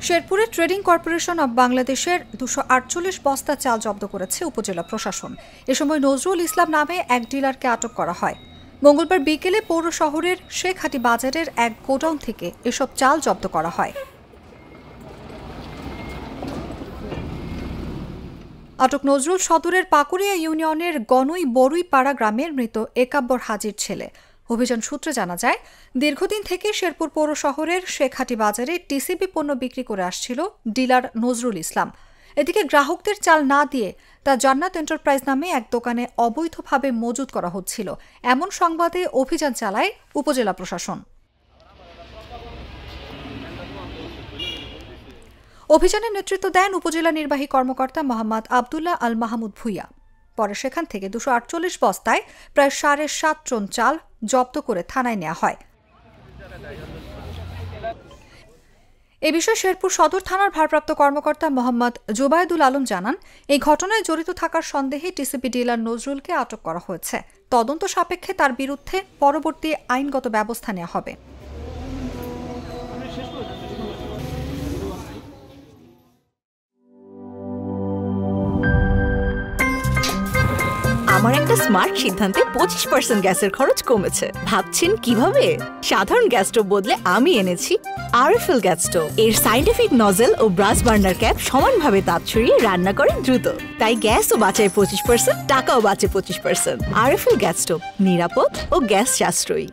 শেরপুরে trading corporation of বাংলাদেশের 248 বস্তা চাল জব্দ করেছে উপজেলা প্রশাসন। এ সময় নজরুল ইসলাম নামে এক ডিলারকে আটক করা হয়। মঙ্গলবার বিকেলে পৌর শহরের শেখহাটি বাজারের এক গোডাউন থেকে এসব চাল জব্দ করা হয়। আটক নজরুল সদরের পাকুড়িয়া ইউনিয়নের গনই বরুইপাড়া গ্রামের মৃত একাব্বর হাজির ছেলে। অভিযান সূত্রে জানা যায়, দীর্ঘদিন থেকে শেরপুর পৌর শহরের শেখহাটি বাজারে টিসিবি পণ্য বিক্রি করে আসছিল ডিলার নজরুল ইসলাম। এদিকে গ্রাহকদের চাল না দিয়ে তা জান্নাত এন্টারপ্রাইজ নামে এক দোকানে অবৈধভাবে মজুত করা হচ্ছিল, এমন সংবাদে অভিযান চালায় উপজেলা প্রশাসন। অভিযানের নেতৃত্ব দেন উপজেলা নির্বাহী কর্মকর্তা মোহাম্মদ আবদুল্লাহ আল মাহমুদ ভুইয়া। পরে সেখান থেকে 248 বস্তায় প্রায় 7.5 টন চাল জব্দ করে থানায় নেওয়া হয়। এ বিষয়ে শেরপুর সদর থানার ভারপ্রাপ্ত কর্মকর্তা মোহাম্মদ জুবায়েদুল আলম জানান, এই ঘটনায় জড়িত থাকার সন্দেহে টিসিবি ডিলার নজরুলকে আটক করা হয়েছে। তদন্ত সাপেক্ষে তার বিরুদ্ধে পরবর্তী আইনগত ব্যবস্থা নেওয়া হবে। আমার একটা স্মার্ট সিদ্ধান্তে 25% গ্যাসের খরচ কমেছে। ভাবছেন কিভাবে? সাধারণ গ্যাস স্টোভ বদলে আমি এনেছি আরএফএল গ্যাস স্টোভ। এর সাইন্টিফিক নজল ও ব্রাস বার্নার ক্যাপ সমানভাবে তাপ ছড়িয়ে রান্না করে দ্রুত, তাই গ্যাসও বাঁচায় 25%, টাকাও বাঁচে 25%। আরএফএল গ্যাস স্টোভ নিরাপদ ও গ্যাস সাশ্রয়ী।